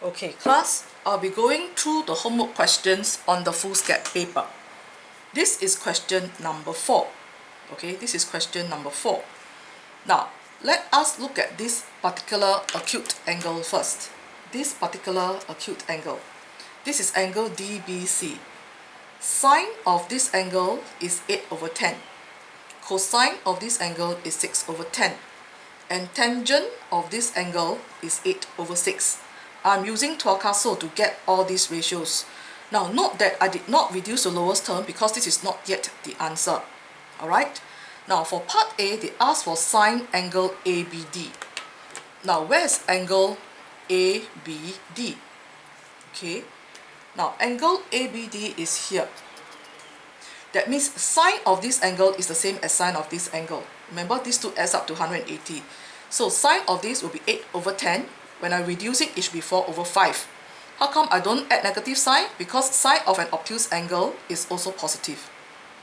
Okay, class, I'll be going through the homework questions on the foolscap paper. This is question number 4. Okay, this is question number 4. Now, let us look at this particular acute angle first. This particular acute angle. This is angle DBC. Sine of this angle is 8/10. Cosine of this angle is 6/10. And tangent of this angle is 8/6. I'm using Tuakaso to get all these ratios. Now note that I did not reduce the lowest term because this is not yet the answer. Alright? Now for part A, they asked for sine angle ABD. Now where is angle ABD? Okay. Now angle ABD is here. That means sine of this angle is the same as sine of this angle. Remember, these two adds up to 180. So sine of this will be 8/10. When I reduce it, it should be 4/5. How come I don't add negative sign? Because sine of an obtuse angle is also positive.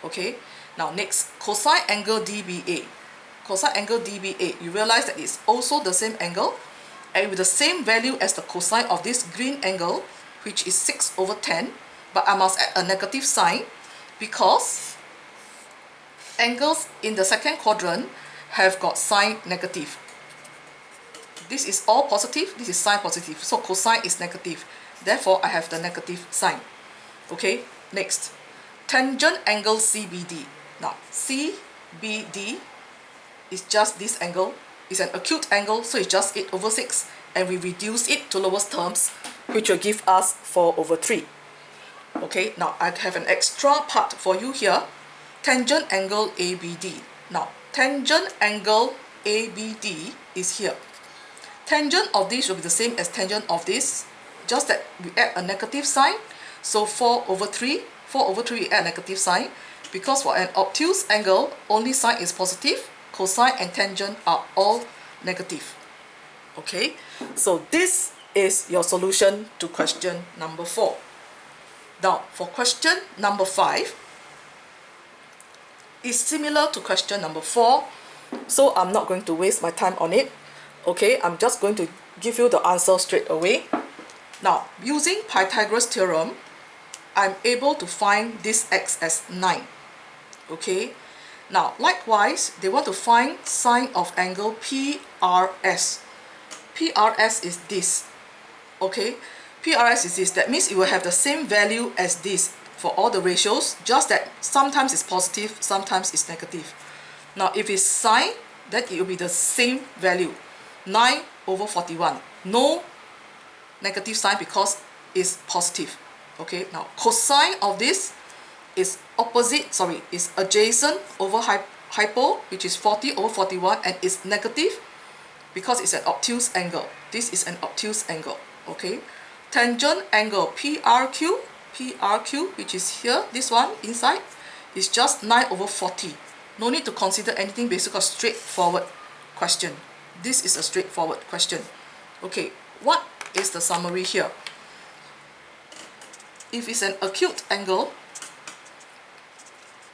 Okay. Now next, cosine angle DBA. Cosine angle DBA, you realize that it's also the same angle and with the same value as the cosine of this green angle, which is 6/10. But I must add a negative sign because angles in the second quadrant have got sign negative. This is all positive, this is sign positive, so cosine is negative. Therefore, I have the negative sign. Okay, next. Tangent angle CBD. Now, CBD is just this angle. It's an acute angle, so it's just 8/6. And we reduce it to lowest terms, which will give us 4/3. Okay, now I have an extra part for you here. Tangent angle ABD. Now, tangent angle ABD is here. Tangent of this will be the same as tangent of this, just that we add a negative sign. So 4/3, 4/3 we add a negative sign, because for an obtuse angle, only sine is positive, cosine and tangent are all negative. Okay, so this is your solution to question number 4. Now, for question number 5, is similar to question number 4, so I'm not going to waste my time on it. Okay, I'm just going to give you the answer straight away. Now, using Pythagoras theorem, I'm able to find this x as 9. Okay, now likewise, they want to find sine of angle PRS. PRS is this. Okay, PRS is this. That means it will have the same value as this for all the ratios, just that sometimes it's positive, sometimes it's negative. Now, if it's sine, then it will be the same value. 9/41. No negative sign because it's positive. Okay, now cosine of this is is adjacent over hypo, which is 40/41, and it's negative because it's an obtuse angle. This is an obtuse angle. Okay, tangent angle PRQ, which is here, this one inside, is just 9/40. No need to consider anything basic or straightforward question. This is a straightforward question. Okay, what is the summary here? If it's an acute angle,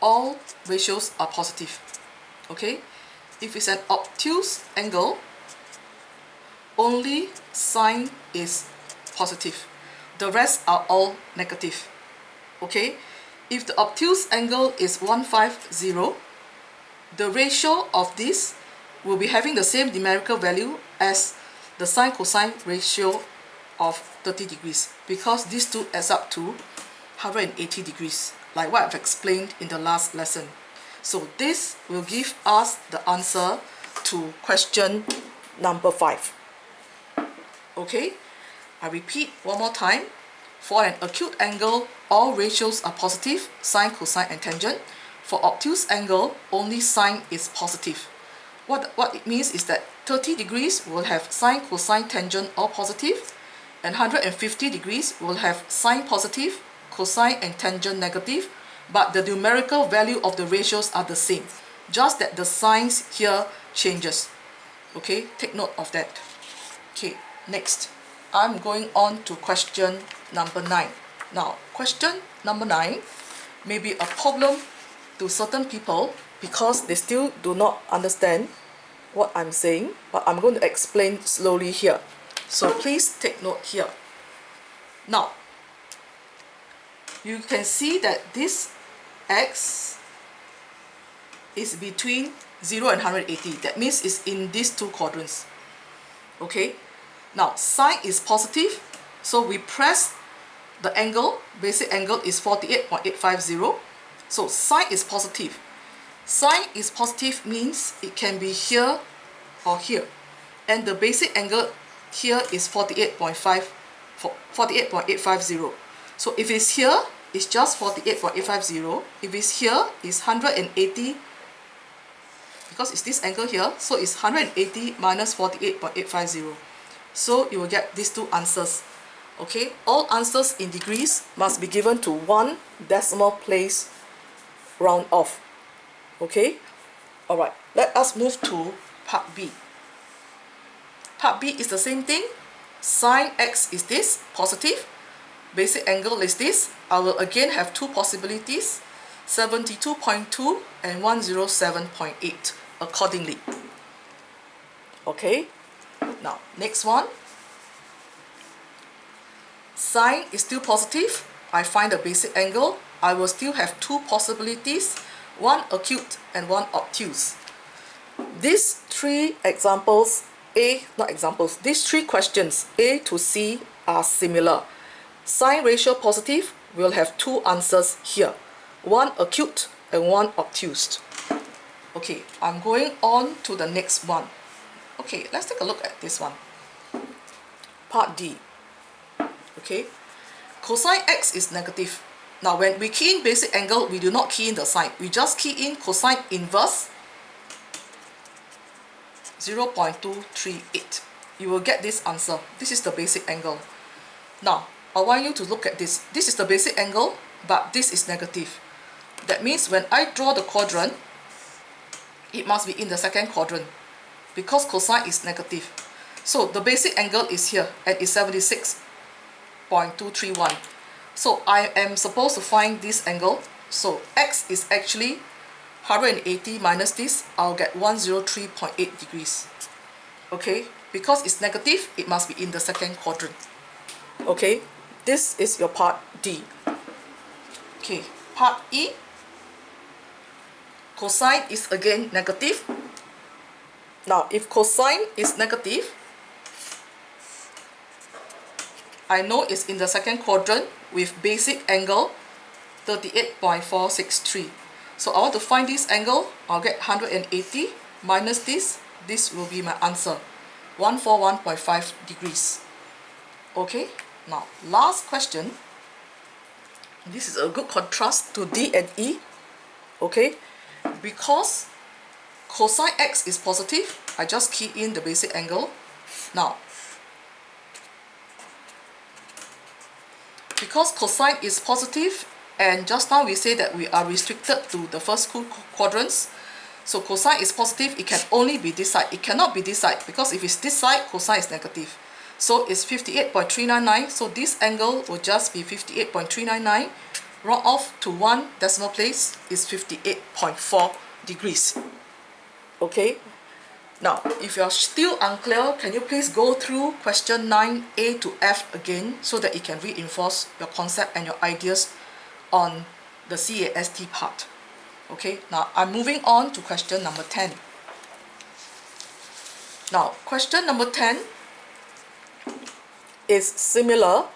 all ratios are positive. Okay, if it's an obtuse angle, only sine is positive. The rest are all negative. Okay, if the obtuse angle is 150, the ratio of this will be having the same numerical value as the sine cosine ratio of 30 degrees, because these two adds up to 180 degrees, like what I've explained in the last lesson. So this will give us the answer to question number 5. Okay, I repeat one more time. For an acute angle, all ratios are positive, sine, cosine and tangent. For obtuse angle, only sine is positive. What it means is that 30 degrees will have sine, cosine, tangent all positive, and 150 degrees will have sine positive, cosine and tangent negative, but the numerical value of the ratios are the same, just that the signs here changes. Okay, take note of that. Okay, next, I'm going on to question number 9. Now, question number 9 may be a problem to certain people because they still do not understand what I'm saying, but I'm going to explain slowly here. So please take note here. Now, you can see that this x is between 0 and 180. That means it's in these two quadrants. Okay, now sine is positive, so we press the angle, basic angle is 48.850. So sine is positive. Sine is positive means it can be here or here. And the basic angle here is 48.850. So if it's here, it's just 48.850. If it's here, it's 180. Because it's this angle here, so it's 180 minus 48.850. So you will get these two answers. Okay, all answers in degrees must be given to one decimal place round off. Okay, alright, let us move to part B. Part B is the same thing. Sine x is this, positive. Basic angle is this. I will again have two possibilities, 72.2 and 107.8 accordingly. Okay, now next one. Sine is still positive. I find the basic angle. I will still have two possibilities, one acute and one obtuse. These three examples, these three questions, A to C, are similar. Sine ratio positive will have two answers here, one acute and one obtuse. Okay, I'm going on to the next one. Okay, let's take a look at this one. Part D. Okay, cosine x is negative. Now when we key in basic angle, we do not key in the sine. We just key in cosine inverse 0.238. You will get this answer. This is the basic angle. Now, I want you to look at this. This is the basic angle, but this is negative. That means when I draw the quadrant, it must be in the second quadrant because cosine is negative. So the basic angle is here and it's 76.231. So I am supposed to find this angle. So x is actually 180 minus this, I'll get 103.8 degrees. Okay, because it's negative, it must be in the second quadrant. Okay, this is your part D. Okay, part E. Cosine is again negative. Now, if cosine is negative, I know it's in the second quadrant with basic angle 38.463. So I want to find this angle. I'll get 180 minus this. This will be my answer, 141.5 degrees. Okay, now last question. This is a good contrast to D and E. Okay, because cosine x is positive, I just key in the basic angle. Now, because cosine is positive, and just now we say that we are restricted to the first two quadrants, so cosine is positive, it can only be this side. It cannot be this side, because if it's this side, cosine is negative. So it's 58.399, so this angle will just be 58.399. Round off to one decimal place is 58.4 degrees. Okay, now if you are still unclear, can you please go through question 9A to F again so that it can reinforce your concept and your ideas on the CAST part. Okay, now I'm moving on to question number 10. Now, question number 10 is similar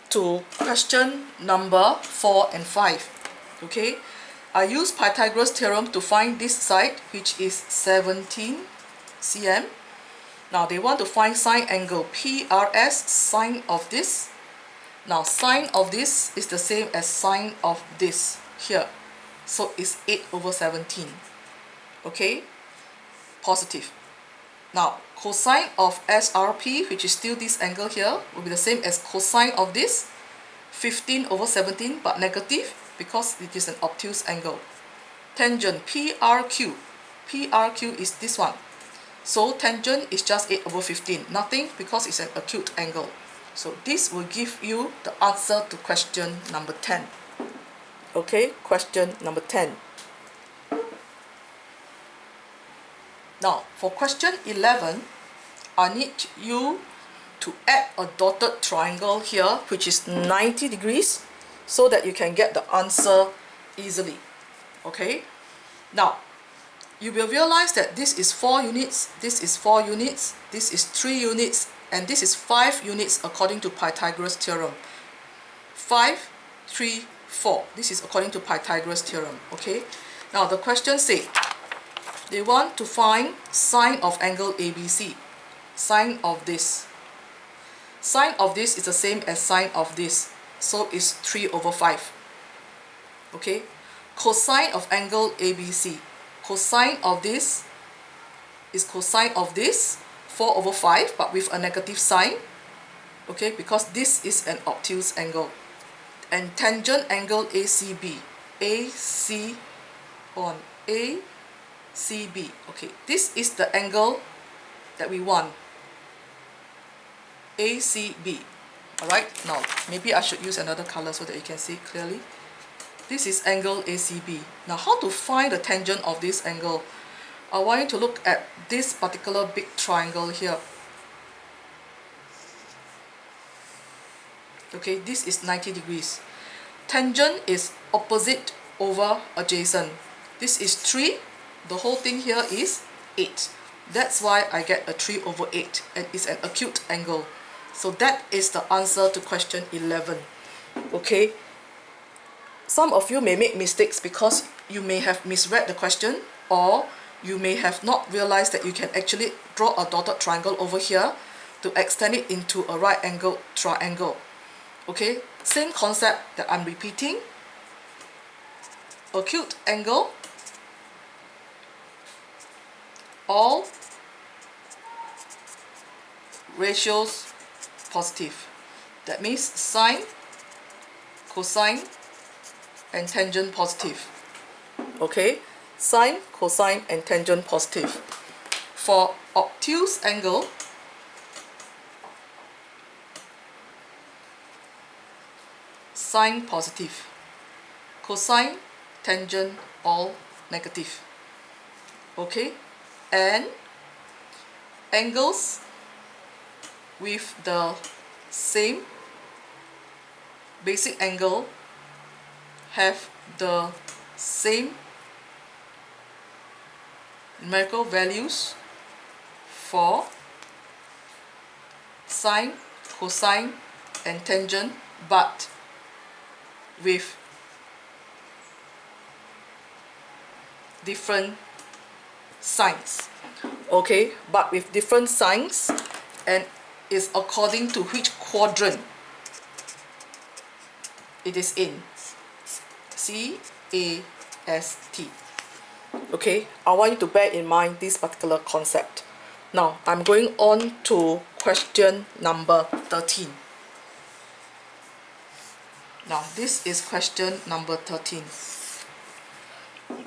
to question number 4 and 5. Okay, I use Pythagoras theorem to find this side, which is 17 cm. Now they want to find sine angle PRS, sine of this. Now sine of this is the same as sine of this here. So it's 8/17. Okay, positive. Now cosine of SRP, which is still this angle here, will be the same as cosine of this, 15/17, but negative because it is an obtuse angle. Tangent PRQ. PRQ is this one. So tangent is just 8/15. Nothing because it's an acute angle. So this will give you the answer to question number 10. Okay, question number 10. Now, for question 11, I need you to add a dotted triangle here, which is 90 degrees, so that you can get the answer easily. Okay, now you will realize that this is 4 units, this is 4 units, this is 3 units, and this is 5 units according to Pythagoras theorem. 5, 3, 4. This is according to Pythagoras theorem. Okay, now the question says they want to find sine of angle ABC. Sine of this. Sine of this is the same as sine of this, so it's 3 over 5. Okay, cosine of angle ABC. Cosine of this is cosine of this, 4 over 5, but with a negative sign. Okay, because this is an obtuse angle. And tangent angle ACB. ACB. Okay, this is the angle that we want. ACB. Alright, now maybe I should use another color so that you can see clearly. This is angle ACB. Now how to find the tangent of this angle? I want you to look at this particular big triangle here. Okay, this is 90 degrees. Tangent is opposite over adjacent. This is 3. The whole thing here is 8. That's why I get a 3 over 8, and it's an acute angle. So that is the answer to question 11. Okay, some of you may make mistakes because you may have misread the question, or you may have not realized that you can actually draw a dotted triangle over here to extend it into a right angle triangle. Okay, same concept that I'm repeating. Acute angle, all ratios positive. That means sine, cosine, and tangent positive. Okay, sine, cosine, and tangent positive. For obtuse angle, sine positive, cosine, tangent all negative. Okay, and angles with the same basic angle have the same numerical values for sine, cosine, and tangent, but with different signs. Okay, but with different signs, and is according to which quadrant it is in. CAST. Okay, I want you to bear in mind this particular concept. Now I'm going on to question number 13. Now this is question number 13.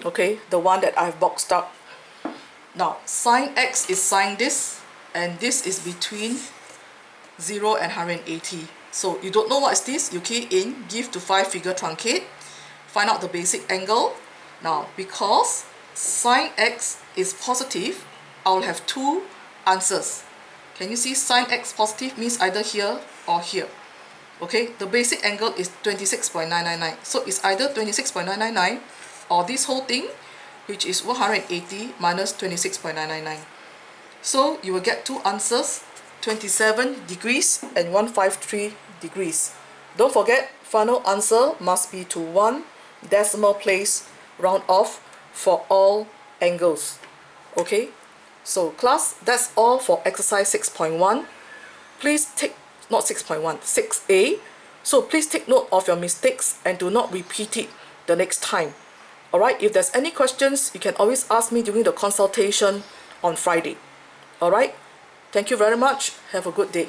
Okay, the one that I've boxed up. Now sine x is sine this, and this is between 0 and 180. So you don't know what is this, you key in give to 5 figure truncate, find out the basic angle. Now because sine x is positive, I will have 2 answers. Can you see sine x positive means either here or here? Okay, the basic angle is 26.999. So it's either 26.999 or this whole thing, which is 180 minus 26.999. So you will get 2 answers, 27 degrees and 153 degrees. Don't forget, final answer must be to 1 decimal place round off for all angles. Okay, so class, that's all for exercise 6.1. Please take, not 6.1, 6A. So please take note of your mistakes and do not repeat it the next time. Alright, if there's any questions, you can always ask me during the consultation on Friday. Alright, thank you very much. Have a good day.